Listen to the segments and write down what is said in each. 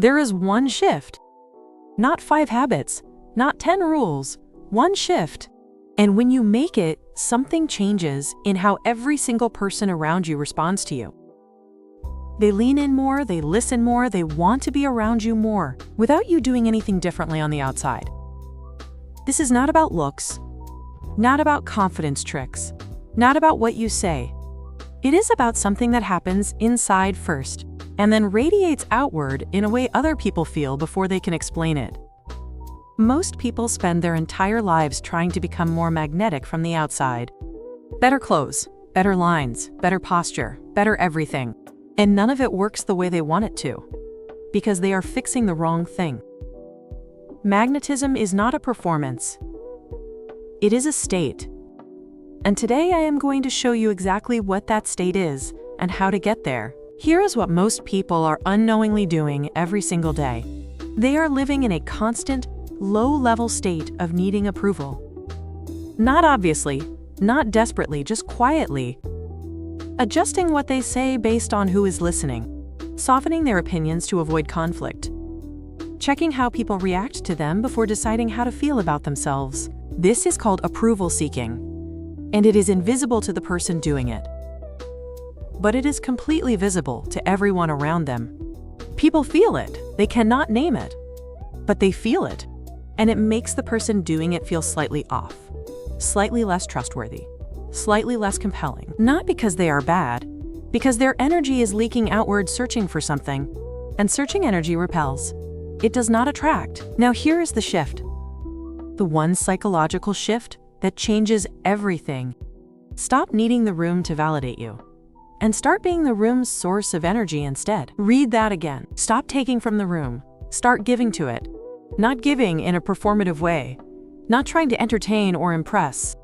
There is one shift. Not 5 habits, not 10 rules, one shift. And when you make it, something changes in how every single person around you responds to you. They lean in more, they listen more, they want to be around you more, without you doing anything differently on the outside. This is not about looks, not about confidence tricks, not about what you say. It is about something that happens inside first, and then radiates outward in a way other people feel before they can explain it. Most people spend their entire lives trying to become more magnetic from the outside. Better clothes, better lines, better posture, better everything. And none of it works the way they want it to, because they are fixing the wrong thing. Magnetism is not a performance. It is a state. And today I am going to show you exactly what that state is and how to get there. Here is what most people are unknowingly doing every single day. They are living in a constant, low-level state of needing approval. Not obviously, not desperately, just quietly. Adjusting what they say based on who is listening. Softening their opinions to avoid conflict. Checking how people react to them before deciding how to feel about themselves. This is called approval seeking, and it is invisible to the person doing it. But it is completely visible to everyone around them. People feel it, they cannot name it, but they feel it, and it makes the person doing it feel slightly off, slightly less trustworthy, slightly less compelling. Not because they are bad, because their energy is leaking outward searching for something, and searching energy repels. It does not attract. Now here is the shift. The one psychological shift that changes everything. Stop needing the room to validate you, and start being the room's source of energy instead. Read that again. Stop taking from the room. Start giving to it. Not giving in a performative way, not trying to entertain or impress.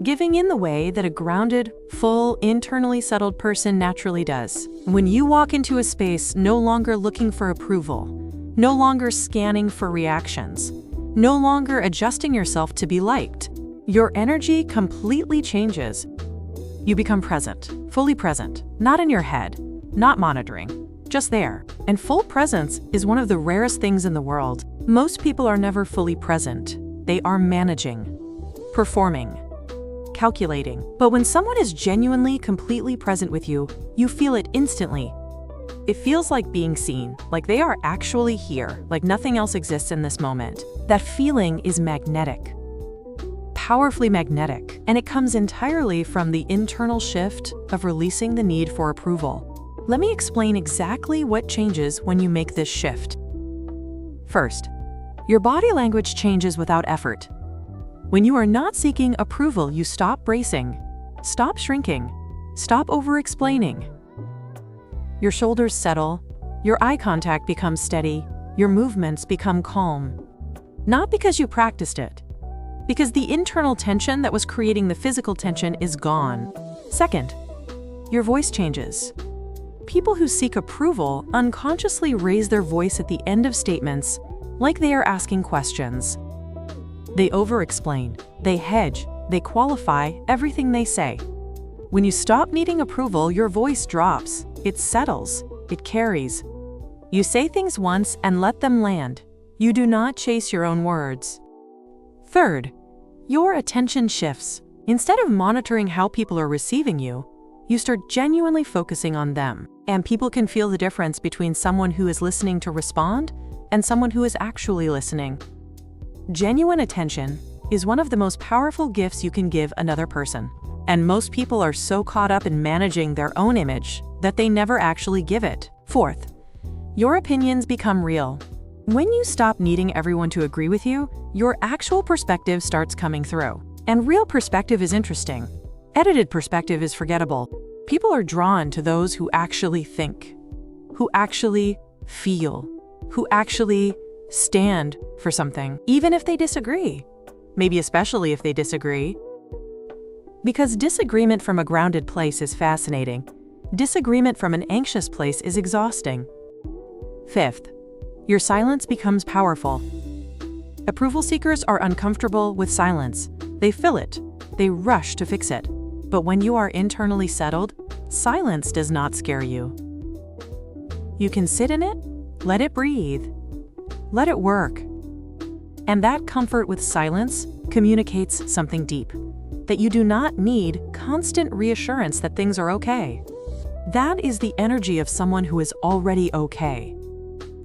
Giving in the way that a grounded, full, internally settled person naturally does. When you walk into a space no longer looking for approval, no longer scanning for reactions, no longer adjusting yourself to be liked, your energy completely changes. You become present, fully present, not in your head, not monitoring, just there. And full presence is one of the rarest things in the world. Most people are never fully present. They are managing, performing, calculating. But when someone is genuinely, completely present with you, you feel it instantly. It feels like being seen, like they are actually here, like nothing else exists in this moment. That feeling is magnetic, powerfully magnetic, and it comes entirely from the internal shift of releasing the need for approval. Let me explain exactly what changes when you make this shift. First, your body language changes without effort. When you are not seeking approval, you stop bracing, stop shrinking, stop over-explaining. Your shoulders settle, your eye contact becomes steady, your movements become calm. Not because you practiced it, because the internal tension that was creating the physical tension is gone. Second, your voice changes. People who seek approval unconsciously raise their voice at the end of statements like they are asking questions. They over-explain, they hedge, they qualify everything they say. When you stop needing approval, your voice drops, it settles, it carries. You say things once and let them land. You do not chase your own words. Third, your attention shifts. Instead of monitoring how people are receiving you, you start genuinely focusing on them. And people can feel the difference between someone who is listening to respond and someone who is actually listening. Genuine attention is one of the most powerful gifts you can give another person. And most people are so caught up in managing their own image that they never actually give it. Fourth, your opinions become real. When you stop needing everyone to agree with you, your actual perspective starts coming through. And real perspective is interesting. Edited perspective is forgettable. People are drawn to those who actually think, who actually feel, who actually stand for something, even if they disagree. Maybe especially if they disagree. Because disagreement from a grounded place is fascinating. Disagreement from an anxious place is exhausting. Fifth, your silence becomes powerful. Approval seekers are uncomfortable with silence. They fill it. They rush to fix it. But when you are internally settled, silence does not scare you. You can sit in it, Let it breathe. Let it work. And that comfort with silence communicates something deep, that you do not need constant reassurance that things are okay. That is the energy of someone who is already okay.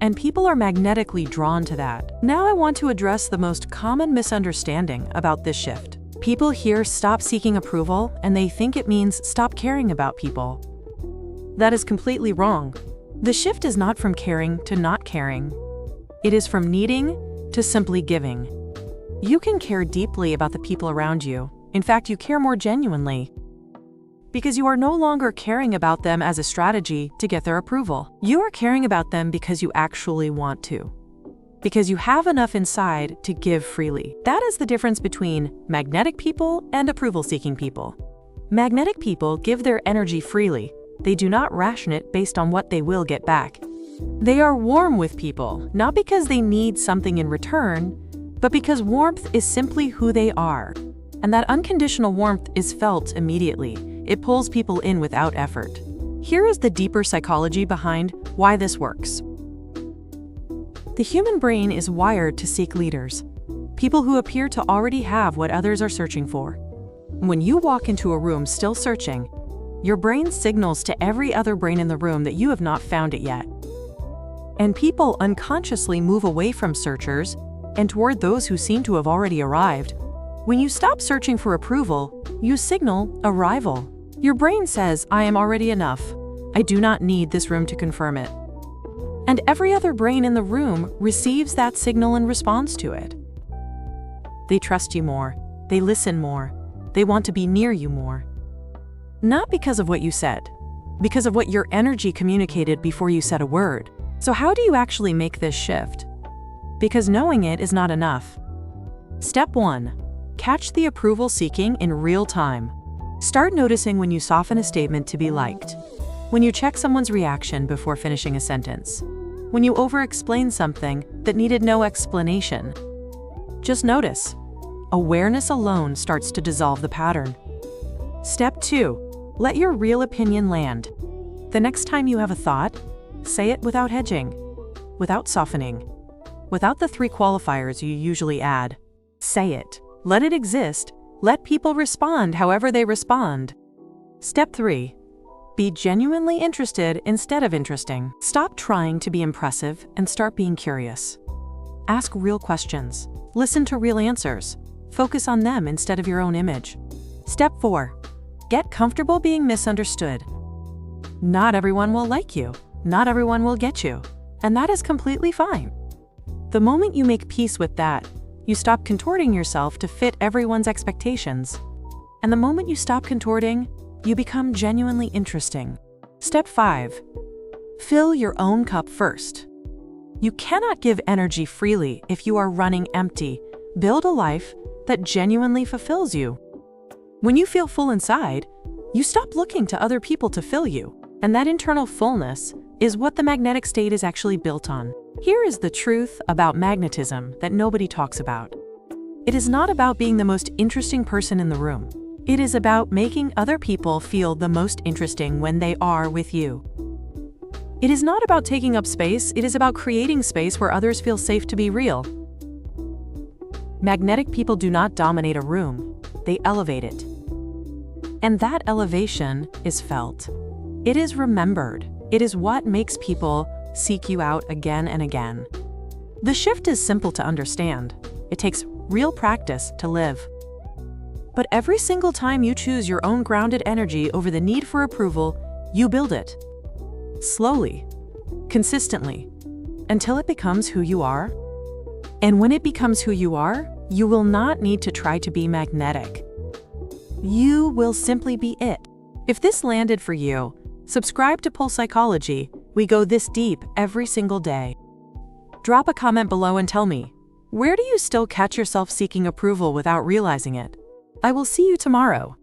And people are magnetically drawn to that. Now I want to address the most common misunderstanding about this shift. People hear stop seeking approval and they think it means stop caring about people. That is completely wrong. The shift is not from caring to not caring. It is from needing to simply giving. You can care deeply about the people around you. In fact, you care more genuinely. Because you are no longer caring about them as a strategy to get their approval. You are caring about them because you actually want to. Because you have enough inside to give freely. That is the difference between magnetic people and approval-seeking people. Magnetic people give their energy freely. They do not ration it based on what they will get back. They are warm with people, not because they need something in return, but because warmth is simply who they are. And that unconditional warmth is felt immediately. It pulls people in without effort. Here is the deeper psychology behind why this works. The human brain is wired to seek leaders, people who appear to already have what others are searching for. When you walk into a room still searching, your brain signals to every other brain in the room that you have not found it yet. And people unconsciously move away from searchers and toward those who seem to have already arrived. When you stop searching for approval, you signal arrival. Your brain says, I am already enough. I do not need this room to confirm it. And every other brain in the room receives that signal and responds to it. They trust you more. They listen more. They want to be near you more. Not because of what you said, because of what your energy communicated before you said a word. So how do you actually make this shift? Because knowing it is not enough. Step 1. Catch the approval seeking in real time. Start noticing when you soften a statement to be liked, when you check someone's reaction before finishing a sentence, when you over-explain something that needed no explanation. Just notice. Awareness alone starts to dissolve the pattern. Step 2. Let your real opinion land. The next time you have a thought, say it without hedging, without softening, without the 3 qualifiers you usually add. Say it. Let it exist. Let people respond however they respond. Step 3. Be genuinely interested instead of interesting. Stop trying to be impressive and start being curious. Ask real questions. Listen to real answers. Focus on them instead of your own image. Step 4. Get comfortable being misunderstood. Not everyone will like you. Not everyone will get you. And that is completely fine. The moment you make peace with that, you stop contorting yourself to fit everyone's expectations. And the moment you stop contorting, you become genuinely interesting. Step 5. Fill your own cup first. You cannot give energy freely if you are running empty. Build a life that genuinely fulfills you. When you feel full inside, you stop looking to other people to fill you. And that internal fullness is what the magnetic state is actually built on. Here is the truth about magnetism that nobody talks about. It is not about being the most interesting person in the room. It is about making other people feel the most interesting when they are with you. It is not about taking up space, it is about creating space where others feel safe to be real. Magnetic people do not dominate a room, they elevate it. And that elevation is felt. It is remembered. It is what makes people seek you out again and again. The shift is simple to understand. It takes real practice to live. But every single time you choose your own grounded energy over the need for approval, you build it. Slowly, consistently, until it becomes who you are. And when it becomes who you are, you will not need to try to be magnetic. You will simply be it. If this landed for you, subscribe to Pulse Psychology. We go this deep every single day. Drop a comment below and tell me, where do you still catch yourself seeking approval without realizing it? I will see you tomorrow.